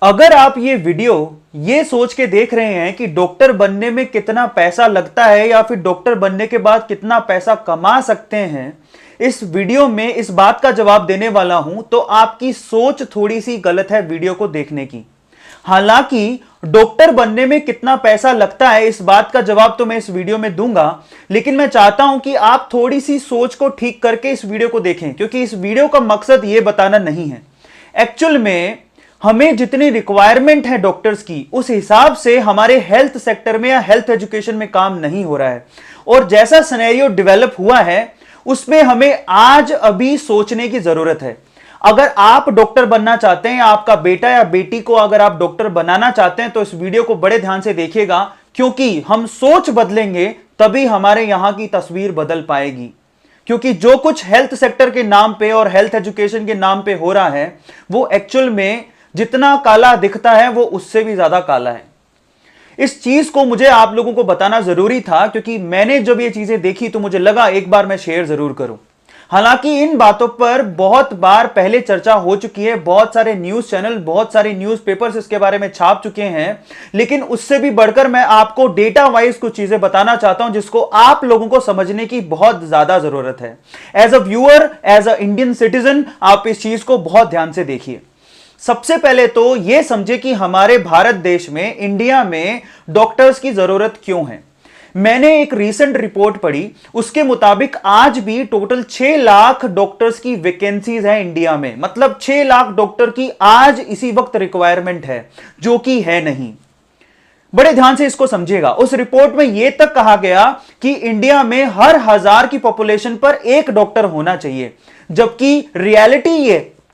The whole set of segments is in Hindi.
अगर आप ये वीडियो ये सोच के देख रहे हैं कि डॉक्टर बनने में कितना पैसा लगता है या फिर डॉक्टर बनने के बाद कितना पैसा कमा सकते हैं, इस वीडियो में इस बात का जवाब देने वाला हूं, तो आपकी सोच थोड़ी सी गलत है वीडियो को देखने की। हालांकि डॉक्टर बनने में कितना पैसा लगता है इस बात का जवाब तो मैं इस वीडियो में दूंगा, लेकिन मैं चाहता हूं कि आप थोड़ी सी सोच को ठीक करके इस वीडियो को देखें, क्योंकि इस वीडियो का मकसद यह बताना नहीं है। एक्चुअल में हमें जितनी रिक्वायरमेंट है डॉक्टर्स की, उस हिसाब से हमारे हेल्थ सेक्टर में या हेल्थ एजुकेशन में काम नहीं हो रहा है। और जैसा सिनेरियो डेवलप हुआ है उसमें हमें आज अभी सोचने की जरूरत है। अगर आप डॉक्टर बनना चाहते हैं, आपका बेटा या बेटी को अगर आप डॉक्टर बनाना चाहते हैं, तो इस वीडियो को बड़े ध्यान से देखिएगा, क्योंकि हम सोच बदलेंगे तभी हमारे यहां की तस्वीर बदल पाएगी। क्योंकि जो कुछ हेल्थ सेक्टर के नाम पे और हेल्थ एजुकेशन के नाम पे हो रहा है, वो एक्चुअल में जितना काला दिखता है वो उससे भी ज्यादा काला है। इस चीज को मुझे आप लोगों को बताना जरूरी था, क्योंकि मैंने जब ये चीजें देखी तो मुझे लगा एक बार मैं शेयर जरूर करूं। हालांकि इन बातों पर बहुत बार पहले चर्चा हो चुकी है, बहुत सारे न्यूज चैनल, बहुत सारे न्यूज़पेपर्स इसके बारे में छाप चुके हैं, लेकिन उससे भी बढ़कर मैं आपको डेटा वाइज कुछ चीजें बताना चाहता हूं जिसको आप लोगों को समझने की बहुत ज्यादा जरूरत है। As a viewer, as a Indian citizen, आप इस चीज को बहुत ध्यान से देखिए। सबसे पहले तो यह समझे कि हमारे भारत देश में, इंडिया में डॉक्टर्स की जरूरत क्यों है। मैंने एक रीसेंट रिपोर्ट पढ़ी, उसके मुताबिक आज भी टोटल 6 लाख डॉक्टर्स की वैकेंसीज है इंडिया में। मतलब 6 लाख डॉक्टर की आज इसी वक्त रिक्वायरमेंट है, जो कि है नहीं। बड़े ध्यान से इसको समझिएगा। उस रिपोर्ट में यह तक कहा गया कि इंडिया में हर 1000 की पॉपुलेशन पर एक डॉक्टर होना चाहिए, जबकि रियलिटी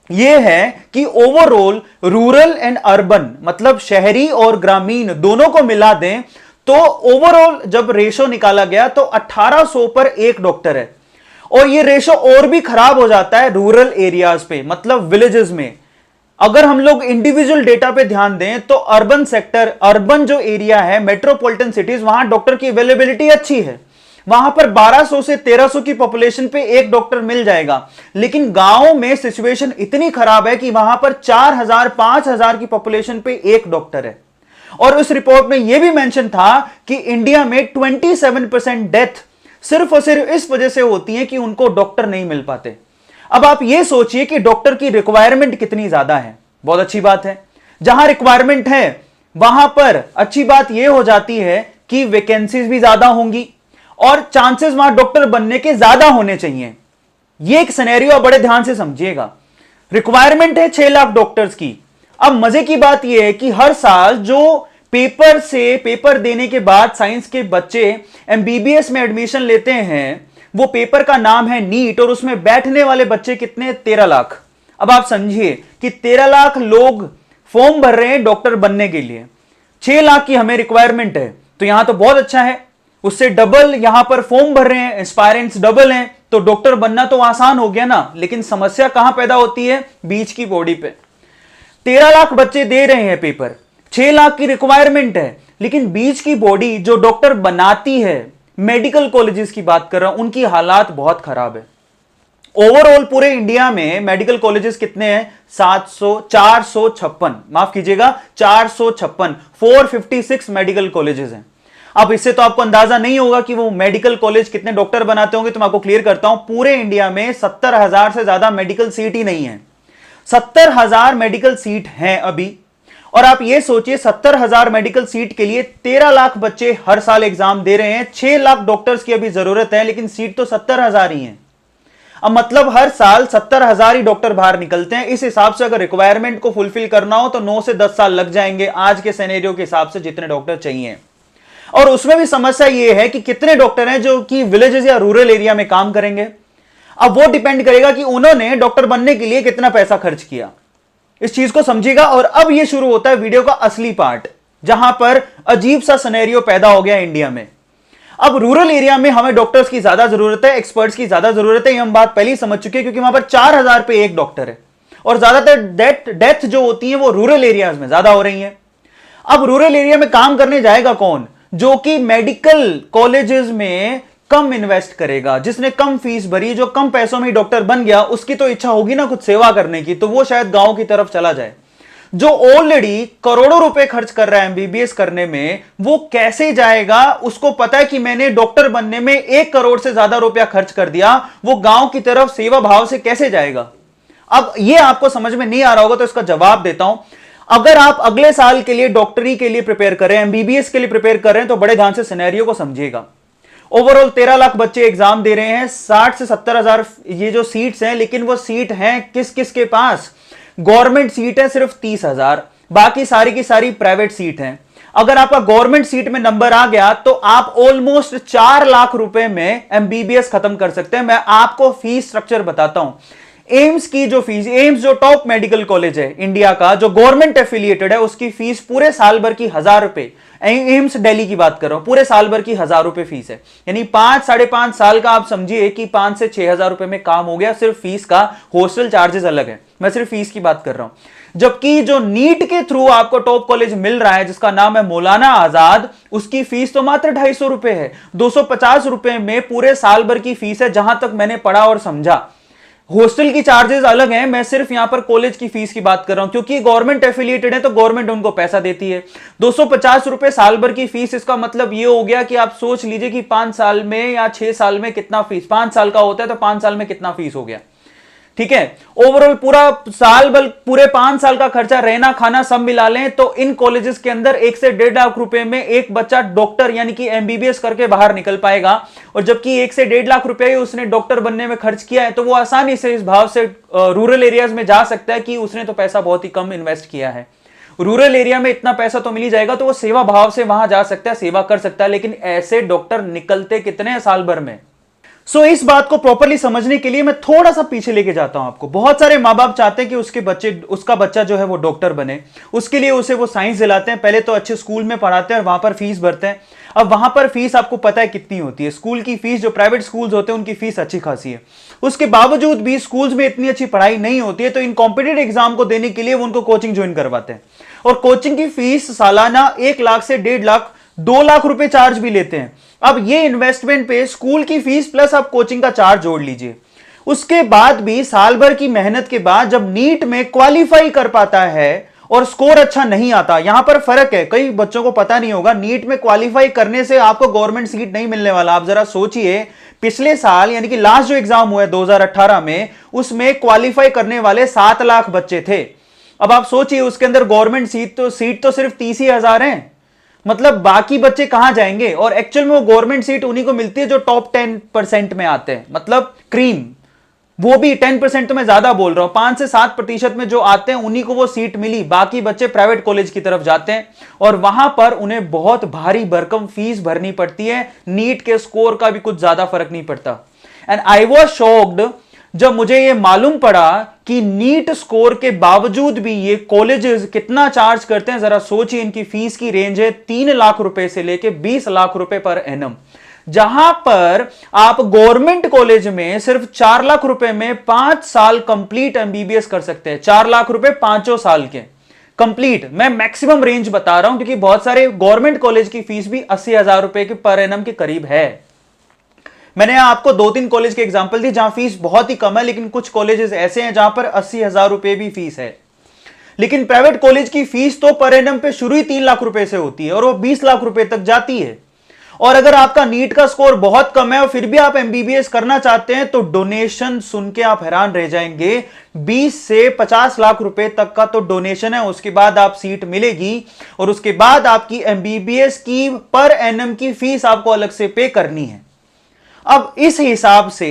ये है कि ओवरऑल रूरल एंड अर्बन, मतलब शहरी और ग्रामीण दोनों को मिला दें तो ओवरऑल जब रेशो निकाला गया तो 1800 पर एक डॉक्टर है। और ये रेशो और भी खराब हो जाता है रूरल एरियाज पे, मतलब विलेजेस में। अगर हम लोग इंडिविजुअल डेटा पे ध्यान दें तो अर्बन सेक्टर, अर्बन जो एरिया है, मेट्रोपॉलिटन सिटीज, वहां डॉक्टर की अवेलेबिलिटी अच्छी है, वहां पर 1200 से 1300 की पॉपुलेशन पे एक डॉक्टर मिल जाएगा। लेकिन गांव में सिचुएशन इतनी खराब है कि वहां पर 4000 5000 की पॉपुलेशन पे एक डॉक्टर है। और उस रिपोर्ट में यह भी मेंशन था कि इंडिया में 27% डेथ सिर्फ और सिर्फ इस वजह से होती है कि उनको डॉक्टर नहीं मिल पाते। अब आप यह सोचिए कि डॉक्टर की रिक्वायरमेंट कितनी ज्यादा है। बहुत अच्छी बात है, जहां रिक्वायरमेंट है वहां पर अच्छी बात यह हो जाती है कि वैकेंसीज भी ज्यादा होंगी और चांसेस वहां डॉक्टर बनने के ज्यादा होने चाहिए। यह एक सिनेरियो बड़े ध्यान से समझिएगा। रिक्वायरमेंट है 6 लाख डॉक्टर्स की। अब मजे की बात यह है कि हर साल जो पेपर देने के बाद साइंस के बच्चे एमबीबीएस में एडमिशन लेते हैं, वो पेपर का नाम है नीट, और उसमें बैठने वाले बच्चे कितने? 13 लाख। अब आप समझिए कि 13 लाख लोग फॉर्म भर रहे हैं डॉक्टर बनने के लिए। 6 लाख की हमें रिक्वायरमेंट है, तो यहां तो बहुत अच्छा है। उससे डबल यहां पर फॉर्म भर रहे हैं, एस्पायरेंट्स डबल हैं, तो डॉक्टर बनना तो आसान हो गया ना। लेकिन समस्या कहां पैदा होती है? बीच की बॉडी पे। 13 लाख बच्चे दे रहे हैं पेपर, 6 लाख की रिक्वायरमेंट है, लेकिन बीच की बॉडी जो डॉक्टर बनाती है, मेडिकल कॉलेजेस की बात कर रहा हूं, उनकी हालात बहुत खराब है। ओवरऑल पूरे इंडिया में मेडिकल कॉलेजेस कितने हैं? 456, माफ कीजिएगा 456, 456 मेडिकल कॉलेजेस हैं। अब इससे तो आपको अंदाजा नहीं होगा कि वो मेडिकल कॉलेज कितने डॉक्टर बनाते होंगे, तो मैं आपको क्लियर करता हूं। पूरे इंडिया में 70,000 से ज्यादा मेडिकल सीट ही नहीं है। 70,000 मेडिकल सीट हैं अभी। और आप ये सोचिए 70,000 मेडिकल सीट के लिए 13 लाख बच्चे हर साल एग्जाम दे रहे हैं। 6 लाख डॉक्टर्स की अभी जरूरत है, लेकिन सीट तो 70,000 ही है। अब मतलब हर साल 70,000 ही डॉक्टर बाहर निकलते हैं। इस हिसाब से अगर रिक्वायरमेंट को फुलफिल करना हो तो 9 से 10 साल लग जाएंगे आज के सिनेरियो के हिसाब से, जितने डॉक्टर चाहिए। और उसमें भी समस्या यह है कि कितने डॉक्टर हैं जो कि विलेजेस या रूरल एरिया में काम करेंगे। अब वो डिपेंड करेगा कि उन्होंने डॉक्टर बनने के लिए कितना पैसा खर्च किया। इस चीज को समझिएगा। और अब यह शुरू होता है वीडियो का असली पार्ट, जहां पर अजीब सा सिनेरियो पैदा हो गया इंडिया में। अब रूरल एरिया में हमें डॉक्टर्स की ज्यादा जरूरत है, एक्सपर्ट्स की ज्यादा जरूरत है, ये हम बात पहले ही समझ चुके हैं, क्योंकि वहां पर 4000 पे एक डॉक्टर है। और ज्यादातर डेथ जो होती है वो रूरल एरियाज में ज्यादा हो रही है। अब रूरल एरिया में काम करने जाएगा कौन? जो कि मेडिकल कॉलेजेस में कम इन्वेस्ट करेगा, जिसने कम फीस भरी, जो कम पैसों में डॉक्टर बन गया, उसकी तो इच्छा होगी ना कुछ सेवा करने की, तो वो शायद गांव की तरफ चला जाए। जो ऑलरेडी करोड़ों रुपए खर्च कर रहा है एमबीबीएस करने में, वो कैसे जाएगा? उसको पता है कि मैंने डॉक्टर बनने में 1 करोड़ से ज्यादा रुपया खर्च कर दिया, वो गांव की तरफ सेवा भाव से कैसे जाएगा? अब ये आपको समझ में नहीं आ रहा होगा तो इसका जवाब देता हूं। अगर आप अगले साल के लिए डॉक्टरी के लिए प्रिपेयर करें, एमबीबीएस के लिए प्रिपेयर कर रहे हैं, तो बड़े ध्यान से सिनेरियो को समझिएगा। ओवरऑल 13 लाख बच्चे एग्जाम दे रहे हैं, 60 से 70 हजार ये जो सीट्स हैं, लेकिन वो सीट हैं किस किस के पास? गवर्नमेंट सीट है सिर्फ 30,000, बाकी सारी की सारी प्राइवेट सीट हैं। अगर आपका गवर्नमेंट सीट में नंबर आ गया तो आप ऑलमोस्ट 4 लाख रुपए में एमबीबीएस खत्म कर सकते हैं। मैं आपको फीस स्ट्रक्चर बताता हूं। एम्स की जो फीस, एम्स जो टॉप मेडिकल कॉलेज है इंडिया का, जो गवर्नमेंट एफिलिएटेड है, उसकी फीस पूरे साल भर की 1,000 रुपए, एम्स दिल्ली की बात कर रहा हूं, पूरे साल भर की 1,000 रुपए फीस है। यानी 5-5.5 साल का आप समझिए कि 5 से 6,000 रुपए में काम हो गया सिर्फ फीस का। हॉस्टल चार्जेस अलग है, मैं सिर्फ फीस की बात कर रहा हूं। जबकि जो नीट के थ्रू आपको टॉप कॉलेज मिल रहा है जिसका नाम है मौलाना आजाद, उसकी फीस तो मात्र 250 रुपए है। 250 रुपए में पूरे साल भर की फीस है, जहां तक मैंने पढ़ा और समझा। हॉस्टल की चार्जेस अलग हैं, मैं सिर्फ यहां पर कॉलेज की फीस की बात कर रहा हूं, क्योंकि गवर्नमेंट एफिलिएटेड है तो गवर्नमेंट उनको पैसा देती है। 250 रुपए साल भर की फीस, इसका मतलब ये हो गया कि आप सोच लीजिए कि 5 साल में या 6 साल में कितना फीस, 5 साल का होता है तो 5 साल में कितना फीस हो गया। ठीक है, ओवरऑल पूरा साल भर, पूरे 5 साल का खर्चा, रहना खाना सब मिला लें तो इन कॉलेजेस के अंदर 1 से 1.5 लाख रुपए में एक बच्चा डॉक्टर यानी कि एमबीबीएस करके बाहर निकल पाएगा। और जबकि 1 से 1.5 लाख रुपए उसने डॉक्टर बनने में खर्च किया है, तो वो आसानी से इस भाव से रूरल एरियाज में जा सकता है कि उसने तो पैसा बहुत ही कम इन्वेस्ट किया है। रूरल एरिया में इतना पैसा तो मिल ही जाएगा, तो वो सेवा भाव से वहां जा सकता है, सेवा कर सकता है। लेकिन ऐसे डॉक्टर निकलते कितने हैं साल भर में? इस बात को प्रॉपर्ली समझने के लिए मैं थोड़ा सा पीछे लेके जाता हूं आपको। बहुत सारे माँ बाप चाहते हैं कि उसका बच्चा जो है वो डॉक्टर बने, उसके लिए उसे वो साइंस दिलाते हैं, पहले तो अच्छे स्कूल में पढ़ाते हैं और वहां पर फीस भरते हैं। अब वहां पर फीस आपको पता है कितनी होती है? स्कूल की फीस, जो प्राइवेट स्कूल्स होते हैं उनकी फीस अच्छी खासी है। उसके बावजूद भी स्कूल्स में इतनी अच्छी पढ़ाई नहीं होती है, तो इन कॉम्पिटेटिव एग्जाम को देने के लिए वो उनको कोचिंग ज्वाइन करवाते हैं। और कोचिंग की फीस सालाना 1 लाख से 1.5 लाख, 2 लाख रुपए चार्ज भी लेते हैं। अब ये इन्वेस्टमेंट पे स्कूल की फीस प्लस आप कोचिंग का चार्ज जोड़ लीजिए। उसके बाद भी साल भर की मेहनत के बाद जब नीट में क्वालिफाई कर पाता है और स्कोर अच्छा नहीं आता, यहां पर फर्क है, कई बच्चों को पता नहीं होगा। नीट में क्वालिफाई करने से आपको गवर्नमेंट सीट नहीं मिलने वाला। आप जरा सोचिए, पिछले साल यानी कि लास्ट जो एग्जाम हुआ है 2018 में, उसमें क्वालिफाई करने वाले 7 लाख बच्चे थे। अब आप सोचिए उसके अंदर गवर्नमेंट सीट तो सिर्फ 30,000 है, मतलब बाकी बच्चे कहां जाएंगे? और एक्चुअल में वो गवर्नमेंट सीट उन्हीं को मिलती है जो टॉप 10% में आते हैं, मतलब क्रीम। वो भी 10% तो मैं ज्यादा बोल रहा हूं, 5 से 7% में जो आते हैं उन्हीं को वो सीट मिली। बाकी बच्चे प्राइवेट कॉलेज की तरफ जाते हैं और वहां पर उन्हें बहुत भारी भरकम फीस भरनी पड़ती है। नीट के स्कोर का भी कुछ ज्यादा फर्क नहीं पड़ता। एंड आई वॉज शॉक्ड जब मुझे ये मालूम पड़ा कि नीट स्कोर के बावजूद भी ये कॉलेजेस कितना चार्ज करते हैं। जरा सोचिए, इनकी फीस की रेंज है 3 लाख रुपए से लेके 20 लाख रुपए पर एनम, जहां पर आप गवर्नमेंट कॉलेज में सिर्फ 4 लाख रुपए में 5 साल कंप्लीट एमबीबीएस कर सकते हैं। 4 लाख रुपए 5 साल के कंप्लीट। मैं मैक्सिमम रेंज बता रहा हूं क्योंकि बहुत सारे गवर्नमेंट कॉलेज की फीस भी 80,000 रुपए के पर एनम के करीब है। मैंने आपको 2-3 कॉलेज के एग्जांपल दी जहां फीस बहुत ही कम है, लेकिन कुछ कॉलेजेस ऐसे हैं जहां पर 80,000 रुपए भी फीस है। लेकिन प्राइवेट कॉलेज की फीस तो पर एनम पे शुरू ही 3 लाख रुपए से होती है और वो 20 लाख रुपए तक जाती है। और अगर आपका नीट का स्कोर बहुत कम है और फिर भी आप एमबीबीएस करना चाहते हैं तो डोनेशन सुन के आप हैरान रह जाएंगे। 20 से 50 लाख रुपए तक का तो डोनेशन है। उसके बाद आप सीट मिलेगी और उसके बाद आपकी एमबीबीएस की पर एनम की फीस आपको अलग से पे करनी है। अब इस हिसाब से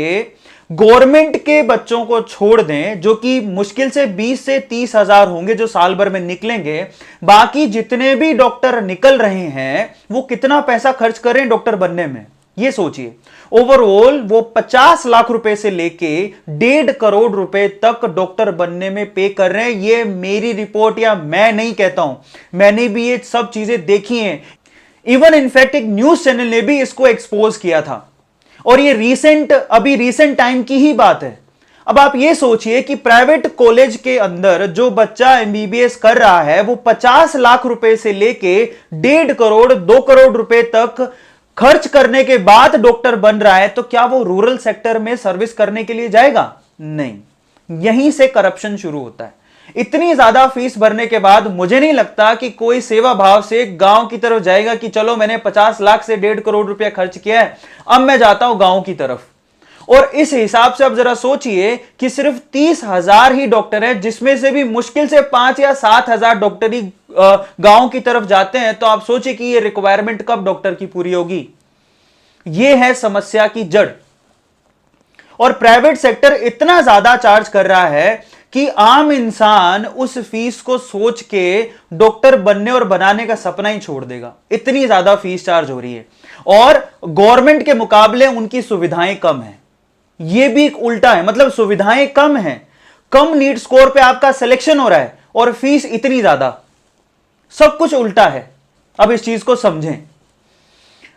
गवर्नमेंट के बच्चों को छोड़ दें, जो कि मुश्किल से 20 से 30 हजार होंगे जो साल भर में निकलेंगे, बाकी जितने भी डॉक्टर निकल रहे हैं वो कितना पैसा खर्च कर रहे हैं डॉक्टर बनने में, ये सोचिए। ओवरऑल वो 50 लाख रुपए से लेके 1.5 करोड़ रुपए तक डॉक्टर बनने में पे कर रहे हैं। ये मेरी रिपोर्ट या मैं नहीं कहता हूं, मैंने भी ये सब चीजें देखी हैं। इवन इनफैक्ट एक न्यूज चैनल ने भी इसको एक्सपोज किया था और ये रीसेंट टाइम की ही बात है। अब आप ये सोचिए कि प्राइवेट कॉलेज के अंदर जो बच्चा एमबीबीएस कर रहा है वो 50 लाख रुपए से लेके 1.5 करोड़ 2 करोड़ रुपए तक खर्च करने के बाद डॉक्टर बन रहा है, तो क्या वो रूरल सेक्टर में सर्विस करने के लिए जाएगा? नहीं। यहीं से करप्शन शुरू होता है। इतनी ज्यादा फीस भरने के बाद मुझे नहीं लगता कि कोई सेवा भाव से गांव की तरफ जाएगा कि चलो मैंने 50 लाख से 1.5 करोड़ रुपया खर्च किया है, अब मैं जाता हूं गांव की तरफ। और इस हिसाब से अब जरा सोचिए कि सिर्फ 30,000 ही डॉक्टर है, जिसमें से भी मुश्किल से 5 या 7,000 डॉक्टर ही गांव की तरफ जाते हैं। तो आप सोचिए कि ये रिक्वायरमेंट कब डॉक्टर की पूरी होगी। ये है समस्या की जड़। और प्राइवेट सेक्टर इतना ज्यादा चार्ज कर रहा है कि आम इंसान उस फीस को सोच के डॉक्टर बनने और बनाने का सपना ही छोड़ देगा। इतनी ज्यादा फीस चार्ज हो रही है और गवर्नमेंट के मुकाबले उनकी सुविधाएं कम है। यह भी एक उल्टा है, मतलब सुविधाएं कम है, कम नीट स्कोर पे आपका सिलेक्शन हो रहा है और फीस इतनी ज्यादा। सब कुछ उल्टा है। अब इस चीज को समझें।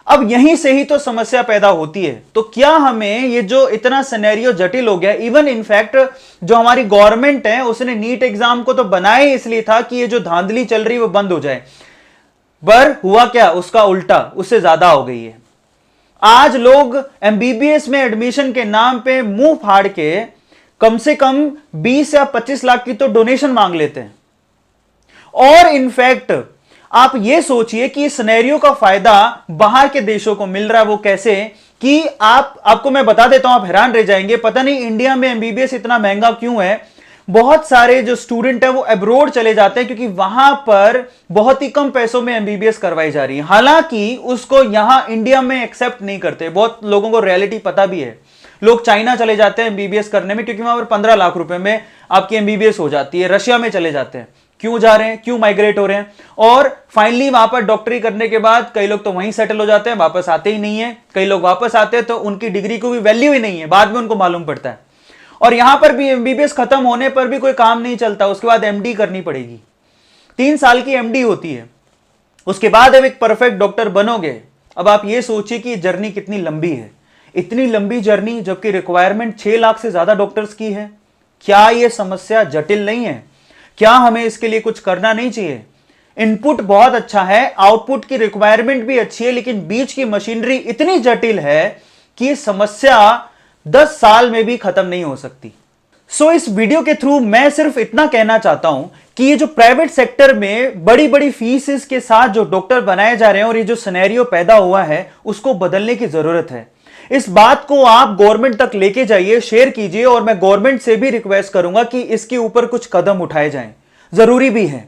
अब यहीं से ही तो समस्या पैदा होती है। तो क्या हमें ये जो इतना सिनेरियो जटिल हो गया, इवन इनफैक्ट जो हमारी गवर्नमेंट है उसने नीट एग्जाम को तो बनाया ही इसलिए था कि ये जो धांधली चल रही है वो बंद हो जाए, पर हुआ क्या, उसका उल्टा, उससे ज्यादा हो गई है। आज लोग एमबीबीएस में एडमिशन के नाम पे मुंह फाड़ के कम से कम 20 या 25 लाख की तो डोनेशन मांग लेते हैं। और इनफैक्ट आप यह सोचिए कि इस सिनेरियो का फायदा बाहर के देशों को मिल रहा है। वो कैसे कि आपको मैं बता देता हूं, आप हैरान रह जाएंगे। पता नहीं इंडिया में एमबीबीएस इतना महंगा क्यों है। बहुत सारे जो स्टूडेंट है वो अब्रोड चले जाते हैं क्योंकि वहां पर बहुत ही कम पैसों में एमबीबीएस करवाई जा रही है। हालांकि उसको यहां इंडिया में एक्सेप्ट नहीं करते। बहुत लोगों को रियलिटी पता भी है। लोग चाइना चले जाते हैं एमबीबीएस करने में क्योंकि वहां पर 15 लाख रुपए में आपकी एमबीबीएस हो जाती है। रशिया में चले जाते हैं। क्यों जा रहे हैं, क्यों माइग्रेट हो रहे हैं। और फाइनली वहां पर डॉक्टरी करने के बाद कई लोग तो वहीं सेटल हो जाते हैं, वापस आते ही नहीं है। कई लोग वापस आते हैं तो उनकी डिग्री को भी वैल्यू ही नहीं है, बाद में उनको मालूम पड़ता है। और यहां पर भी एमबीबीएस खत्म होने पर भी कोई काम नहीं चलता, उसके बाद एमडी करनी पड़ेगी। 3 साल की एमडी होती है, उसके बाद अब एक परफेक्ट डॉक्टर बनोगे। अब आप ये सोचिए कि जर्नी कितनी लंबी है। इतनी लंबी जर्नी, जबकि रिक्वायरमेंट 6 लाख से ज्यादा डॉक्टर्स की है। क्या यह समस्या जटिल नहीं है? क्या हमें इसके लिए कुछ करना नहीं चाहिए? इनपुट बहुत अच्छा है, आउटपुट की रिक्वायरमेंट भी अच्छी है, लेकिन बीच की मशीनरी इतनी जटिल है कि समस्या 10 साल में भी खत्म नहीं हो सकती। सो इस वीडियो के थ्रू मैं सिर्फ इतना कहना चाहता हूं कि ये जो प्राइवेट सेक्टर में बड़ी बड़ी फीसेस के साथ जो डॉक्टर बनाए जा रहे हैं और ये जो सिनेरियो पैदा हुआ है, उसको बदलने की जरूरत है। इस बात को आप गवर्नमेंट तक लेके जाइए, शेयर कीजिए और मैं गवर्नमेंट से भी रिक्वेस्ट करूंगा कि इसके ऊपर कुछ कदम उठाए जाएं। जरूरी भी है।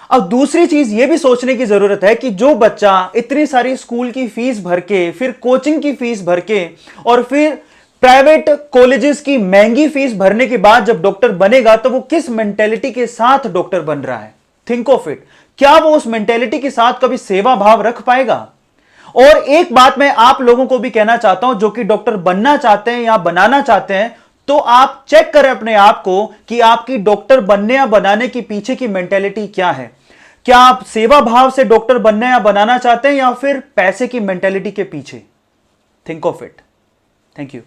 अब दूसरी चीज यह भी सोचने की जरूरत है कि जो बच्चा इतनी सारी स्कूल की फीस भर के, फिर कोचिंग की फीस भर के और फिर प्राइवेट कॉलेजेस की महंगी फीस भरने के बाद जब डॉक्टर बनेगा तो वो किस मेंटेलिटी के साथ डॉक्टर बन रहा है। Think of it. क्या वो उस मेंटेलिटी के साथ कभी सेवा भाव रख पाएगा? और एक बात मैं आप लोगों को भी कहना चाहता हूं जो कि डॉक्टर बनना चाहते हैं या बनाना चाहते हैं, तो आप चेक करें अपने आप को कि आपकी डॉक्टर बनने या बनाने के पीछे की मेंटेलिटी क्या है। क्या आप सेवा भाव से डॉक्टर बनना या बनाना चाहते हैं या फिर पैसे की मेंटेलिटी के पीछे? Think of it. Thank you.